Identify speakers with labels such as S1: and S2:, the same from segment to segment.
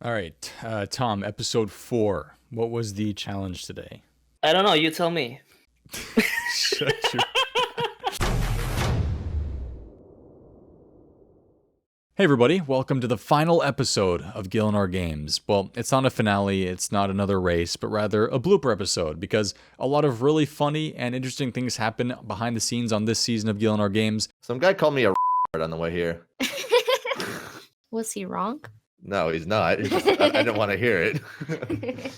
S1: All right, Tom, episode 4. What was the challenge today?
S2: I don't know. You tell me.
S1: Shut your... Hey everybody, welcome to the final episode of Gielinor Games. Well, it's not a finale, it's not another race, but rather a blooper episode, because a lot of really funny and interesting things happen behind the scenes on this season of Gielinor Games.
S3: Some guy called me a on the way here.
S4: Was he wrong?
S3: No, he's not. It's just, I didn't want to hear it.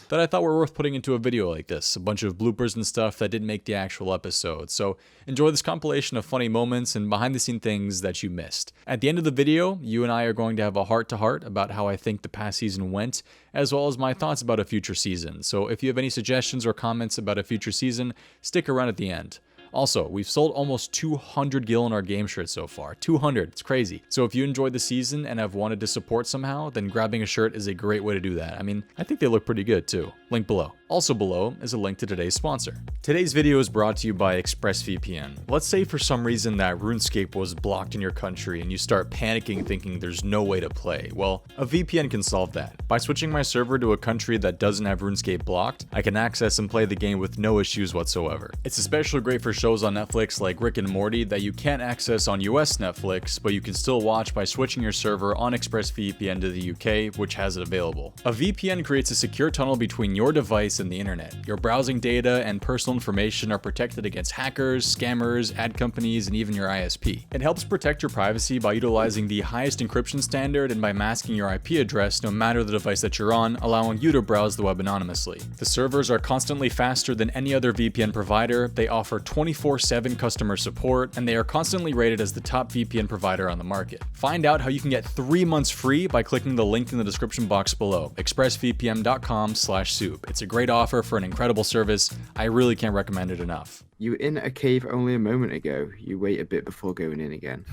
S1: That I thought were worth putting into a video like this. A bunch of bloopers and stuff that didn't make the actual episode. So enjoy this compilation of funny moments and behind the scene things that you missed. At the end of the video, you and I are going to have a heart-to-heart about how I think the past season went, as well as my thoughts about a future season. So if you have any suggestions or comments about a future season, stick around at the end. Also, we've sold almost 200 Gielinor game shirts so far. 200, it's crazy. So if you enjoyed the season and have wanted to support somehow, then grabbing a shirt is a great way to do that. I mean, I think they look pretty good too. Link below. Also below is a link to today's sponsor. Today's video is brought to you by ExpressVPN. Let's say for some reason that RuneScape was blocked in your country and you start panicking thinking there's no way to play. Well, a VPN can solve that. By switching my server to a country that doesn't have RuneScape blocked, I can access and play the game with no issues whatsoever. It's especially great for shows on Netflix like Rick and Morty that you can't access on US Netflix, but you can still watch by switching your server on ExpressVPN to the UK, which has it available. A VPN creates a secure tunnel between your device and the internet. Your browsing data and personal information are protected against hackers, scammers, ad companies, and even your ISP. It helps protect your privacy by utilizing the highest encryption standard and by masking your IP address no matter the device that you're on, allowing you to browse the web anonymously. The servers are constantly faster than any other VPN provider, they offer 24/7 customer support, and they are constantly rated as the top VPN provider on the market. Find out how you can get 3 months free by clicking the link in the description box below, expressvpn.com/soup. It's a great offer for an incredible service. I really can't recommend it enough.
S5: You were in a cave only a moment ago. You wait a bit before going in again.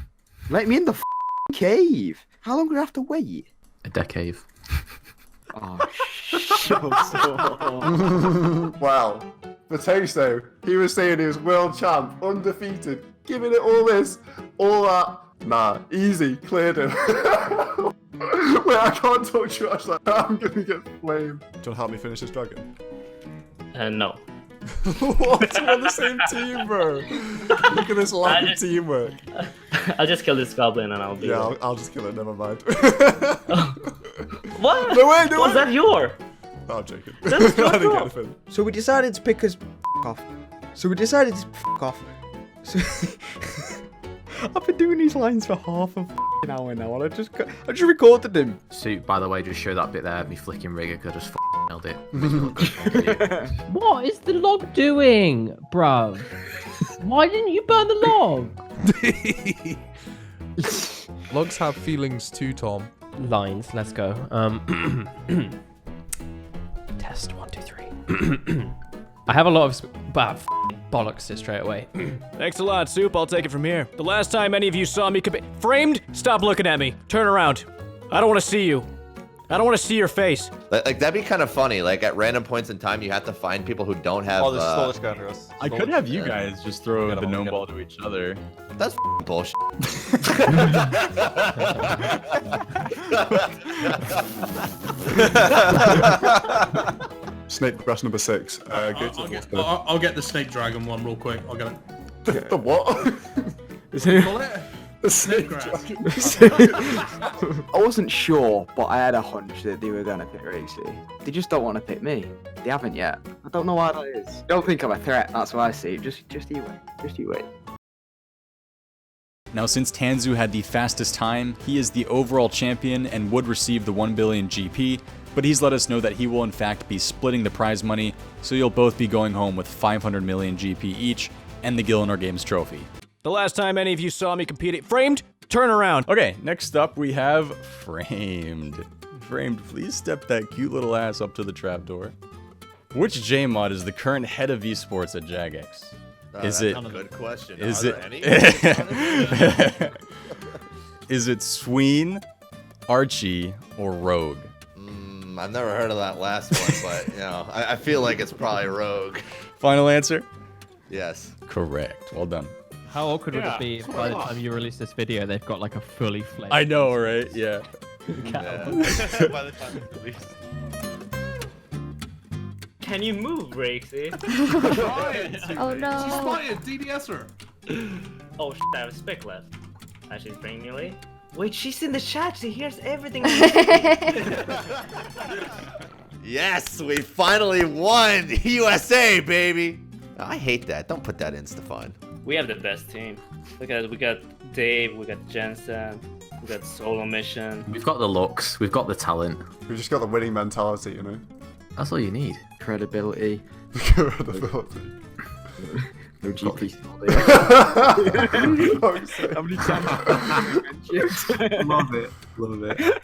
S5: Let me in the cave. How long do I have to wait?
S6: A decade.
S5: Oh, shut up.
S7: Wow. Virtoso, he was saying he was world champ, undefeated, giving it all this, all that. Nah, easy, cleared him. Wait, I can't talk trash like that. I'm gonna get flamed. Do you want to help me finish this dragon?
S2: No.
S7: What? We're on the same team, bro. Look at this lack of teamwork.
S2: I'll just kill this goblin and I'll be.
S7: Yeah, I'll just kill it. Never mind.
S2: What?
S7: No way, no
S2: Was
S7: way.
S2: that your?
S7: No, I'm joking.
S2: That's your
S7: I didn't get
S2: fault.
S7: anything.
S5: So we decided to pick us off. So So I've been doing these lines for half an hour now, and I just recorded them.
S6: Soup, by the way, just show that bit there of me flicking Rargh, I just nailed it.
S8: What is the log doing, bruv? Why didn't you burn the log?
S9: Logs have feelings too, Tom.
S8: Lines, let's go. Test 1, 2, 3. I have a lot of bollocks it straight away.
S10: Thanks a lot, Soup. I'll take it from here. The last time any of you saw me framed, stop looking at me. Turn around. I don't want to see you. I don't want to see your face.
S3: Like that'd be kind of funny. Like at random points in time, you have to find people who don't have.
S1: I could have you guys just throw the gnome ball to each other.
S3: That's bullshit.
S7: Snake grass number 6.
S11: I'll get the snake dragon one real quick. I'll get it.
S7: The what?
S11: Call it?
S7: The snake
S11: grass.
S5: I wasn't sure, but I had a hunch that they were gonna pick Raikesy. They just don't want to pick me. They haven't yet. I don't know why that is. Don't think I'm a threat. That's what I see. Just you wait. Just you wait.
S1: Now, since Tanzoo had the fastest time, he is the overall champion and would receive the 1 billion GP, but he's let us know that he will in fact be splitting the prize money, so you'll both be going home with 500 million GP each and the Gielinor Games trophy.
S10: The last time any of you saw me compete, framed, turn around.
S1: Okay, next up we have Framed. Framed, please step that cute little ass up to the trapdoor. Which JMod is the current head of esports at Jagex? Is it?
S3: A good question.
S1: Is
S3: Are
S1: it?
S3: there any?
S1: Is it Sween, Archie, or Rogue?
S3: I've never heard of that last one, but you know, I feel like it's probably Rogue.
S1: Final answer?
S3: Yes.
S1: Correct. Well done.
S8: How awkward would it be if by the time you release this video, they've got like a fully fledged...
S1: I know, right? Yeah.
S3: Yeah. By the time it's released.
S2: Can you move, Raikesy?
S4: Oh no.
S11: She's spotted, DDSer.
S2: Oh shit, I have a spec left. She's bringing me late. Wait, she's in the chat. She hears everything.
S3: Yes, we finally won! USA, baby! I hate that. Don't put that in, Stefan.
S2: We have the best team. Look at it. We got Dave, we got Jensen, we got SoloMission.
S6: We've got the looks, we've got the talent.
S7: We've just got the winning mentality, you know?
S6: That's all you need.
S5: Credibility.
S7: Credibility.
S5: No GP.
S7: How many times?
S6: Love it.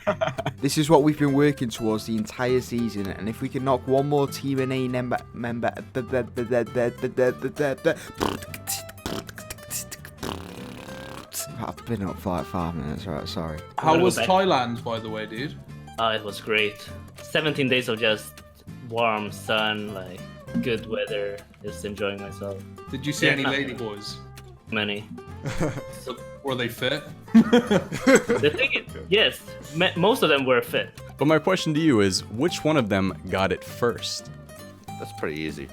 S5: This is what we've been working towards the entire season, and if we can knock one more Team NA member. I've been up for like 5 minutes, right? Sorry.
S11: How was Thailand, by the way, dude?
S2: It was great. 17 days of just warm sun, like good weather, just enjoying myself.
S11: Did you see
S2: Yeah.
S11: any lady boys?
S2: Many.
S11: So, were they fit?
S2: The thing is, yes, most of them were fit.
S1: But my question to you is, which one of them got it first?
S3: That's pretty easy.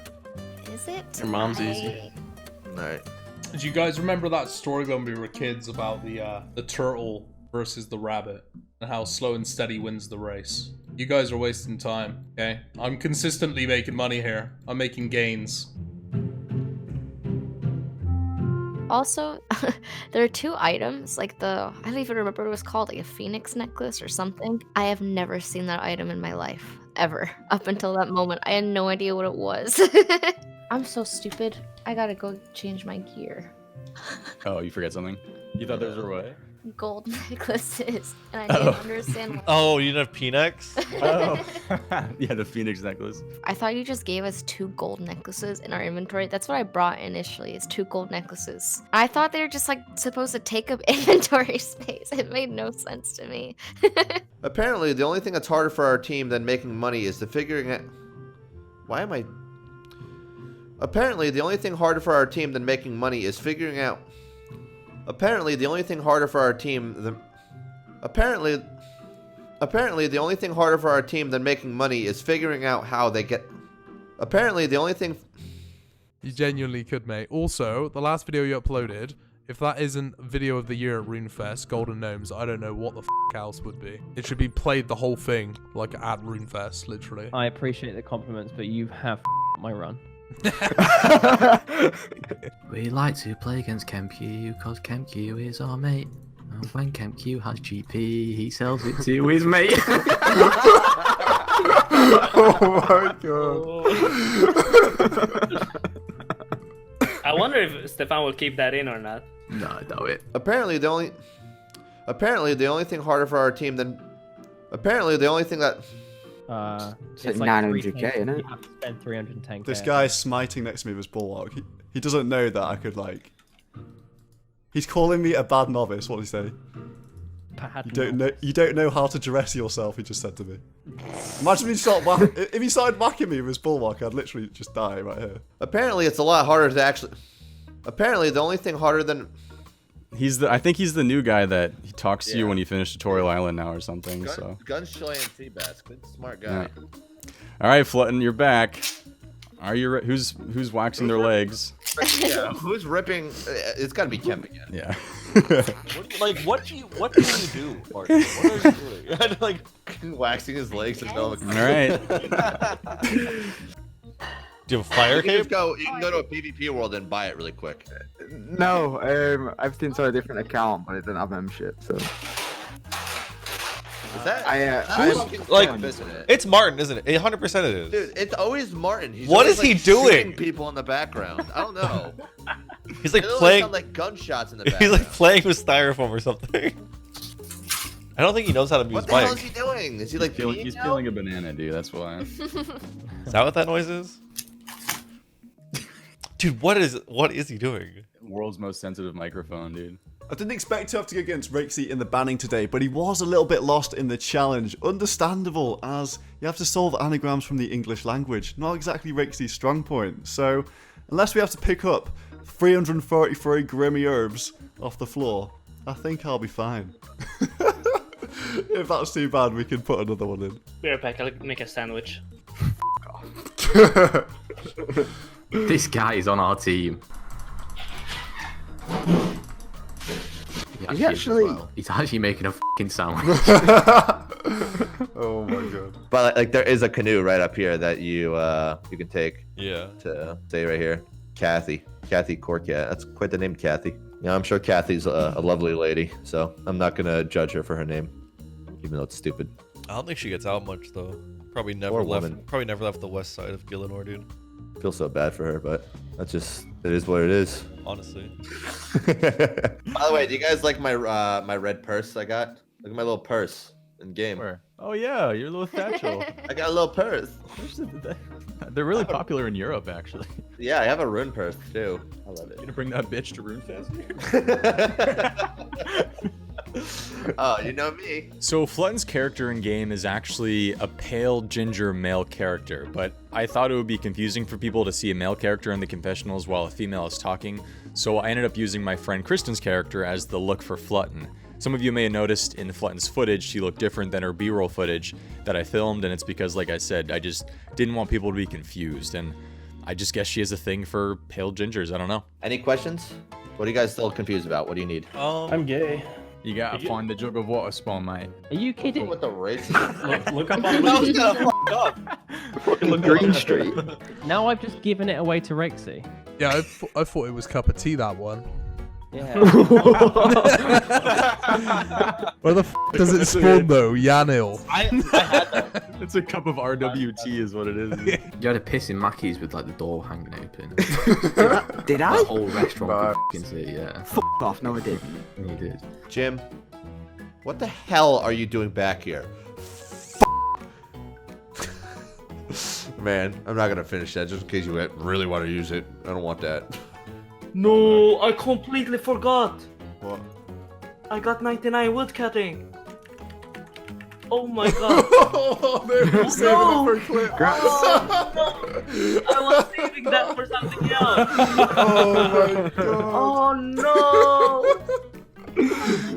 S4: Is it?
S6: Your mom's easy.
S3: Alright.
S11: Do you guys remember that story when we were kids about the turtle versus the rabbit and how slow and steady wins the race? You guys are wasting time, okay? I'm consistently making money here. I'm making gains.
S4: Also, there are 2 items, like I don't even remember what it was called, like a phoenix necklace or something. I have never seen that item in my life, ever. Up until that moment, I had no idea what it was. I'm so stupid. I gotta go change my gear.
S1: Oh, you forget something? You thought those were what?
S4: Gold necklaces, and I didn't understand why.
S12: Oh, you didn't have Phoenix?
S1: Oh. Yeah, the phoenix necklace.
S4: I thought you just gave us 2 gold necklaces in our inventory. That's what I brought initially, is 2 gold necklaces. I thought they were just like supposed to take up inventory space. It made no sense to me.
S3: Apparently, the only thing that's harder for our team than making money is figuring out... Why am I... Apparently, the only thing harder for our team than making money is figuring out... Apparently, the only thing harder for our team than... Apparently, the only thing harder for our team than making money is figuring out how they get... Apparently, the only thing...
S9: You genuinely could, mate. Also, the last video you uploaded, if that isn't video of the year at RuneFest, Golden Gnomes, I don't know what the f else would be. It should be played the whole thing, like at RuneFest, literally.
S8: I appreciate the compliments, but you have my run.
S6: We like to play against KempQ because KempQ is our mate. And when KempQ has GP, he sells it to his mate.
S7: Oh my god.
S2: I wonder if Stefan will keep that in or not.
S6: No, I doubt it.
S3: Apparently, the only thing harder for our team than... Apparently, the only thing that...
S5: It's like 900k, isn't it?
S8: You have to spend 310k.
S7: This guy smiting next to me was Bulwark. He doesn't know that I could, like... He's calling me a bad novice, what did he say? You don't know how to dress yourself, he just said to me. Imagine if he started whacking me with his Bulwark, I'd literally just die right here.
S3: Apparently, it's a lot harder to actually... Apparently, the only thing harder than...
S1: I think he's the new guy that he talks to you when you finish Tutorial Island now or something.
S3: Gunschilli and Seabass, good smart guy.
S1: Yeah. All right, Flutten, you're back. Are you? Who's waxing their legs?
S3: Yeah, who's ripping? It's got to be Kemp again.
S1: Yeah.
S12: What do you do, Martin? What are you doing? Like
S3: waxing his legs and no.
S1: All right.
S12: Do you have a fire
S3: You
S12: cape?
S3: can go to a PvP world and buy it really quick.
S5: No, everything's on a different account, but it doesn't have membership, so.
S3: Is that?
S12: It's Martin, isn't it? 100% it is.
S3: Dude, it's always Martin. He's
S12: What
S3: always,
S12: is he
S3: like,
S12: doing?
S3: shooting people in the background. I don't know.
S12: He's like
S3: It literally
S12: playing.
S3: sound like gunshots in the
S12: He's
S3: background.
S12: like playing with styrofoam or something. I don't think he knows how to use
S3: What the hell is
S12: mic.
S3: he doing? Is he like
S1: He's peeling a banana, dude. That's why.
S12: Is that what that noise is? Dude, what is he doing?
S1: World's most sensitive microphone, dude.
S7: I didn't expect to have to go against Raikesy in the banning today, but he was a little bit lost in the challenge. Understandable, as you have to solve anagrams from the English language. Not exactly Raikesy's strong point. So, unless we have to pick up 333 grimy herbs off the floor, I think I'll be fine. If that's too bad, we can put another one in.
S2: Be right back. I'll make a sandwich.
S6: This guy is on our team. He's actually making a fucking sandwich.
S7: Oh my god.
S3: But like, there is a canoe right up here that you can take.
S12: Yeah.
S3: To stay right here. Kathy Corcat. That's quite the name, Kathy. Yeah, I'm sure Kathy's a lovely lady, so I'm not gonna judge her for her name, even though it's stupid.
S12: I don't think she gets out much though. Probably never left the west side of Gielinor, dude.
S3: I feel so bad for her, but it is what it is.
S12: Honestly.
S3: By the way, do you guys like my my red purse I got? Look at my little purse in game.
S1: Where? Oh yeah, your little satchel.
S3: I got a little purse.
S1: They're really popular in Europe, actually.
S3: Yeah, I have a rune purse too. I love it.
S1: You gonna bring that bitch to RuneFest?
S3: Oh, you know me.
S1: So Flutten's character in game is actually a pale ginger male character, but I thought it would be confusing for people to see a male character in the confessionals while a female is talking, so I ended up using my friend Kristen's character as the look for Flutten. Some of you may have noticed in Flutten's footage, she looked different than her B-roll footage that I filmed, and it's because, like I said, I just didn't want people to be confused, and I just guess she has a thing for pale gingers, I don't know.
S3: Any questions? What are you guys still confused about? What do you need?
S8: I'm gay.
S1: You gotta find the jug of water spawn, mate.
S8: Are you kidding?
S3: What the race?
S12: Look up on
S5: Fucking Green Street.
S8: Now I've just given it away to Raikesy.
S9: Yeah, I thought it was cup of tea, that one.
S8: Yeah.
S9: Where the f does it spawn though? Yanil.
S12: I had that.
S1: It's a cup of RWT is what it is.
S6: You had a piss in Mackey's with like the door hanging open.
S5: Did I?
S6: The whole restaurant could fucking see, yeah.
S5: F off, no I didn't.
S6: You did.
S3: Jim, what the hell are you doing back here? Man, I'm not gonna finish that just in case you really want to use it. I don't want that.
S2: No, I completely forgot.
S3: What?
S2: I got 99 wood cutting. Oh my god.
S7: Oh, they're saving it for clip.
S2: Oh, no. I was saving that for something else.
S7: Oh my god.
S2: Oh no.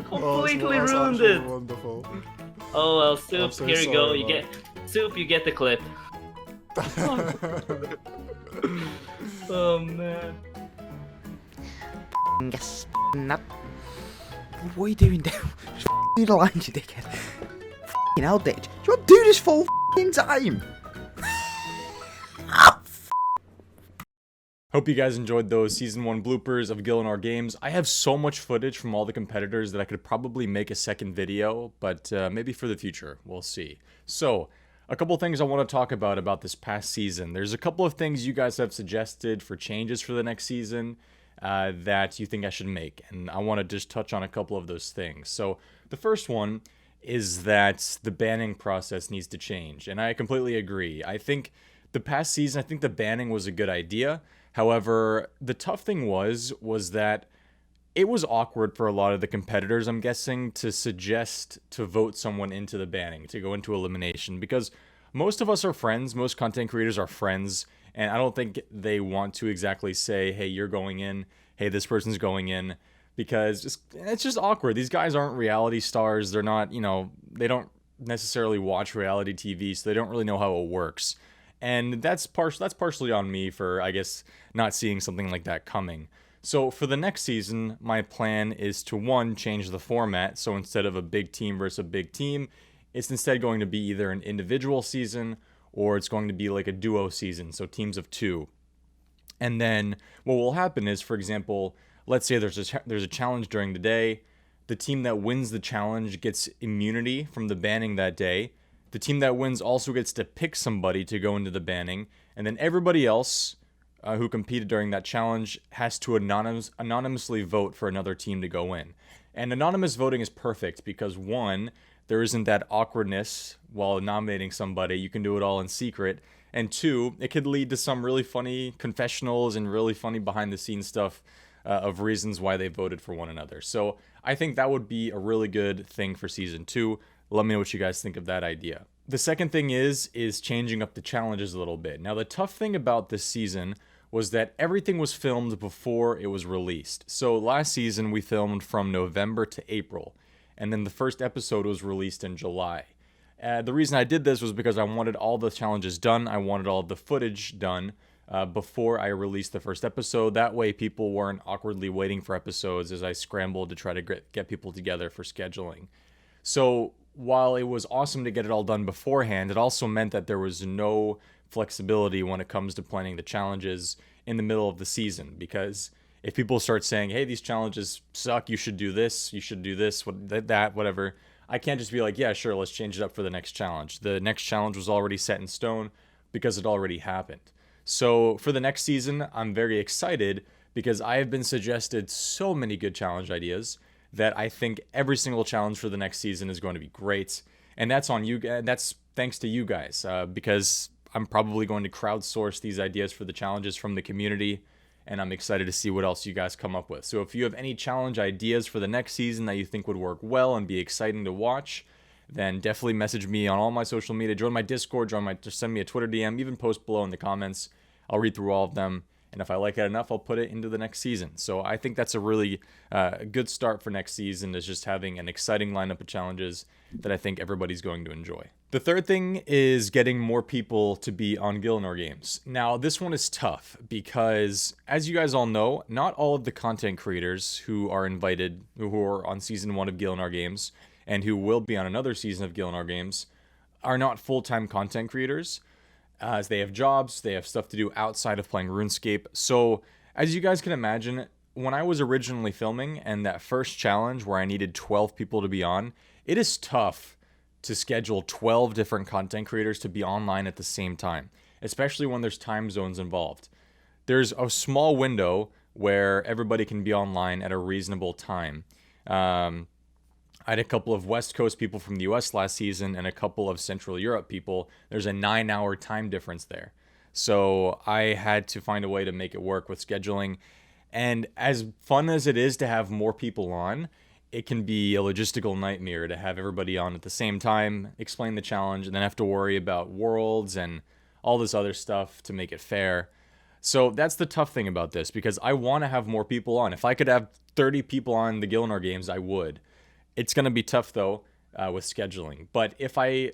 S2: Completely
S7: that's
S2: ruined
S7: actually
S2: it.
S7: Wonderful.
S2: Oh well, Soup,
S7: I'm so
S2: here you go.
S7: sorry,
S2: You
S7: man.
S2: get Soup, you get the clip. Oh man.
S5: Yes, nut. What are you doing now? Just do the lines, you dickhead. F***ing hell, bitch. Do you want to do this full f***ing time?
S1: Hope you guys enjoyed those Season 1 bloopers of Gielinor games. I have so much footage from all the competitors that I could probably make a second video, but maybe for the future, we'll see. So, a couple things I want to talk about this past season. There's a couple of things you guys have suggested for changes for the next season that you think I should make, and I want to just touch on a couple of those things. So, the first one is that the banning process needs to change, and I completely agree. I think the past season, I think the banning was a good idea. However, the tough thing was that it was awkward for a lot of the competitors, I'm guessing, to suggest to vote someone into the banning, to go into elimination, because most of us are friends, most content creators are friends, and I don't think they want to exactly say, hey, you're going in, hey, this person's going in, because it's just awkward. These guys aren't reality stars, they're not, they don't necessarily watch reality TV, so they don't really know how it works. And that's partially on me for, I guess, not seeing something like that coming. So for the next season, my plan is to, one, change the format. So instead of a big team versus a big team, it's instead going to be either an individual season or it's going to be like a duo season, so teams of 2. And then what will happen is, for example, let's say there's a challenge during the day. The team that wins the challenge gets immunity from the banning that day. The team that wins also gets to pick somebody to go into the banning. And then everybody else who competed during that challenge has to anonymously vote for another team to go in. And anonymous voting is perfect because, one, there isn't that awkwardness while nominating somebody. You can do it all in secret. And two, it could lead to some really funny confessionals and really funny behind-the-scenes stuff of reasons why they voted for one another. So I think that would be a really good thing for Season 2. Let me know what you guys think of that idea. The second thing is changing up the challenges a little bit. Now, the tough thing about this season was that everything was filmed before it was released. So last season, we filmed from November to April. and then the first episode was released in July. The reason I did this was because I wanted all the challenges done. I wanted all the footage done before I released the first episode. That way people weren't awkwardly waiting for episodes as I scrambled to try to get people together for scheduling. So while it was awesome to get it all done beforehand, it also meant that there was no flexibility when it comes to planning the challenges in the middle of the season. Because if people start saying, hey, these challenges suck, you should do this, that, whatever, I can't just be like, yeah, sure, let's change it up for the next challenge. The next challenge was already set in stone because it already happened. So for the next season, I'm very excited because I have been suggested so many good challenge ideas that I think every single challenge for the next season is going to be great. And that's on you. That's thanks to you guys, because I'm probably going to crowdsource these ideas for the challenges from the community, and I'm excited to see what else you guys come up with. So if you have any challenge ideas for the next season that you think would work well and be exciting to watch, then definitely message me on all my social media, join my Discord, just send me a Twitter DM, even post below in the comments. I'll read through all of them, and if I like it enough, I'll put it into the next season. So I think that's a really good start for next season, is just having an exciting lineup of challenges that I think everybody's going to enjoy. The third thing is getting more people to be on Gielinor games. Now, this one is tough because, as you guys all know, not all of the content creators who are invited, who are on Season 1 of Gielinor games, and who will be on another season of Gielinor games, are not full-time content creators. As they have jobs, they have stuff to do outside of playing RuneScape. So, as you guys can imagine, when I was originally filming and that first challenge where I needed 12 people to be on, it is tough to schedule 12 different content creators to be online at the same time, especially when there's time zones involved. There's a small window where everybody can be online at a reasonable time. I had a couple of West Coast people from the US last season and a couple of Central Europe people. There's a 9-hour time difference there. So I had to find a way to make it work with scheduling. And as fun as it is to have more people on, it can be a logistical nightmare to have everybody on at the same time, explain the challenge, and then have to worry about worlds and all this other stuff to make it fair. So that's the tough thing about this, because I want to have more people on. If I could have 30 people on the Gielinor games, I would. It's going to be tough, though, with scheduling. But if I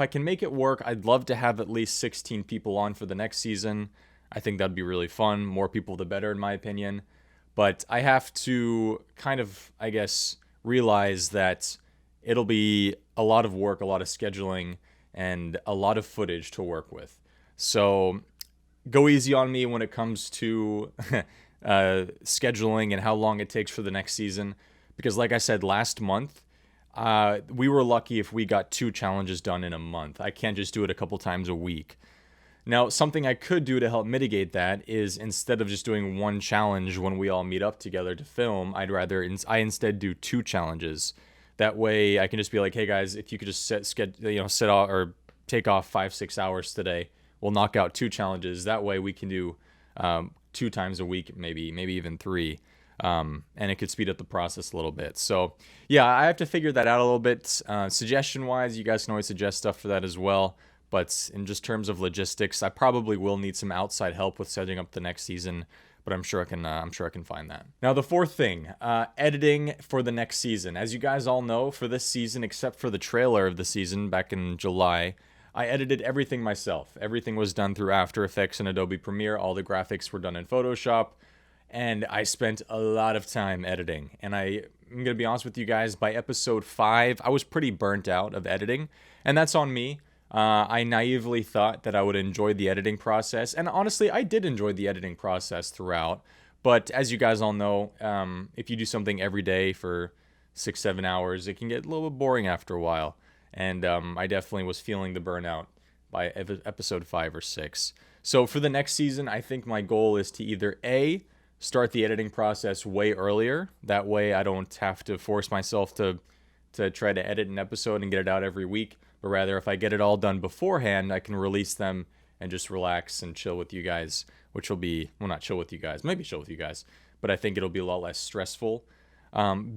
S1: can make it work, I'd love to have at least 16 people on for the next season. I think that'd be really fun. More people, the better, in my opinion. But I have to kind of, I guess, realize that it'll be a lot of work, a lot of scheduling, and a lot of footage to work with. So go easy on me when it comes to scheduling and how long it takes for the next season. Because like I said, last month, we were lucky if we got 2 challenges done in a month. I can't just do it a couple times a week. Now, something I could do to help mitigate that is, instead of just doing 1 challenge when we all meet up together to film, I instead do 2 challenges. That way, I can just be like, hey guys, if you could just set off or take off 5-6 hours today, we'll knock out 2 challenges. That way, we can do 2 times a week, maybe even 3. And it could speed up the process a little bit. So yeah, I have to figure that out a little bit. Suggestion wise, you guys can always suggest stuff for that as well. But in just terms of logistics, I probably will need some outside help with setting up the next season. But I'm sure I can find that. Now the fourth thing, editing for the next season. As you guys all know, for this season, except for the trailer of the season back in July, I edited everything myself. Everything was done through After Effects and Adobe Premiere. All the graphics were done in Photoshop. And I spent a lot of time editing. And I'm going to be honest with you guys, by episode 5, I was pretty burnt out of editing. And that's on me. I naively thought that I would enjoy the editing process. And honestly, I did enjoy the editing process throughout. But as you guys all know, if you do something every day for 6-7 hours, it can get a little bit boring after a while. And I definitely was feeling the burnout by episode 5 or 6. So for the next season, I think my goal is to either A, start the editing process way earlier. That way I don't have to force myself to try to edit an episode and get it out every week. But rather, if I get it all done beforehand, I can release them and just relax and chill with you guys, which will be, well, not chill with you guys, maybe chill with you guys, but I think it'll be a lot less stressful.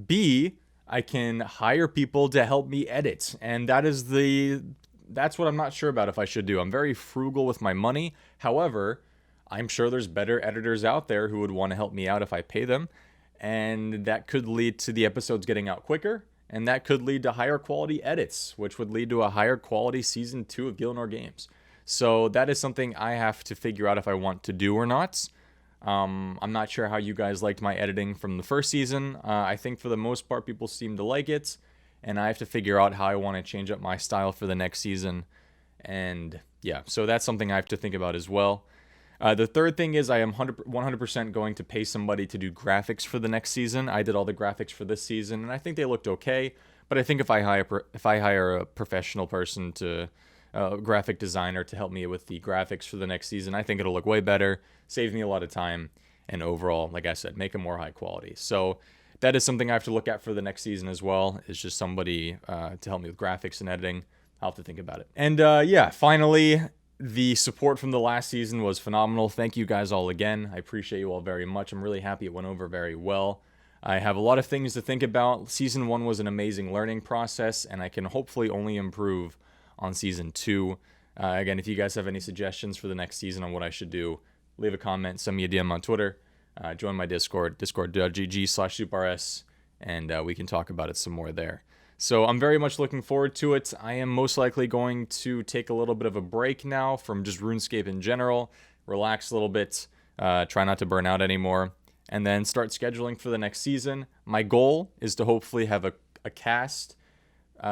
S1: B, I can hire people to help me edit. And that's what I'm not sure about if I should do. I'm very frugal with my money. However, I'm sure there's better editors out there who would want to help me out if I pay them. And that could lead to the episodes getting out quicker and that could lead to higher quality edits, which would lead to a higher quality Season 2 of Gielinor games. So that is something I have to figure out if I want to do or not. I'm not sure how you guys liked my editing from the first season. I think for the most part people seem to like it, and I have to figure out how I want to change up my style for the next season. And yeah, so that's something I have to think about as well. The third thing is I am 100% going to pay somebody to do graphics for the next season. I did all the graphics for this season, and I think they looked okay. But I think if I hire a professional person to graphic designer to help me with the graphics for the next season, I think it'll look way better, save me a lot of time, and overall, like I said, make them more high quality. So that is something I have to look at for the next season as well. Is just somebody to help me with graphics and editing. I'll have to think about it. And yeah, finally, the support from the last season was phenomenal. Thank you guys all again. I appreciate you all very much. I'm really happy it went over very well. I have a lot of things to think about. Season 1 was an amazing learning process, and I can hopefully only improve on Season 2. Again, if you guys have any suggestions for the next season on what I should do, leave a comment, send me a DM on Twitter, join my Discord, discord.gg/suprs, and we can talk about it some more there. So I'm very much looking forward to it. I am most likely going to take a little bit of a break now from just RuneScape in general, relax a little bit, try not to burn out anymore, and then start scheduling for the next season. My goal is to hopefully have a cast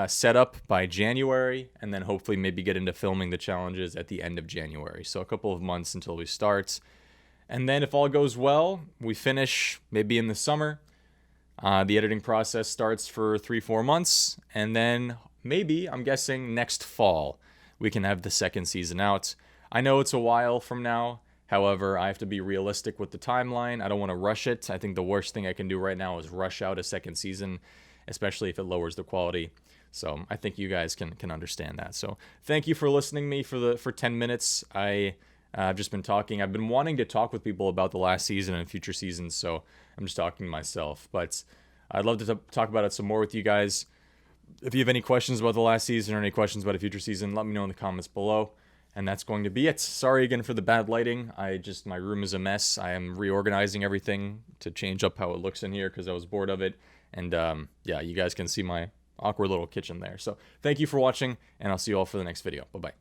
S1: set up by January, and then hopefully maybe get into filming the challenges at the end of January. So a couple of months until we start. And then if all goes well, we finish maybe in the summer. The editing process starts for 3-4 months, and then maybe, I'm guessing, next fall, we can have the second season out. I know it's a while from now. However, I have to be realistic with the timeline. I don't want to rush it. I think the worst thing I can do right now is rush out a second season, especially if it lowers the quality. So I think you guys can understand that. So thank you for listening to me for 10 minutes. I've just been talking. I've been wanting to talk with people about the last season and future seasons, so I'm just talking to myself. But I'd love to talk about it some more with you guys. If you have any questions about the last season or any questions about a future season, let me know in the comments below. And that's going to be it. Sorry again for the bad lighting. My room is a mess. I am reorganizing everything to change up how it looks in here because I was bored of it. And yeah, you guys can see my awkward little kitchen there. So thank you for watching, and I'll see you all for the next video. Bye-bye.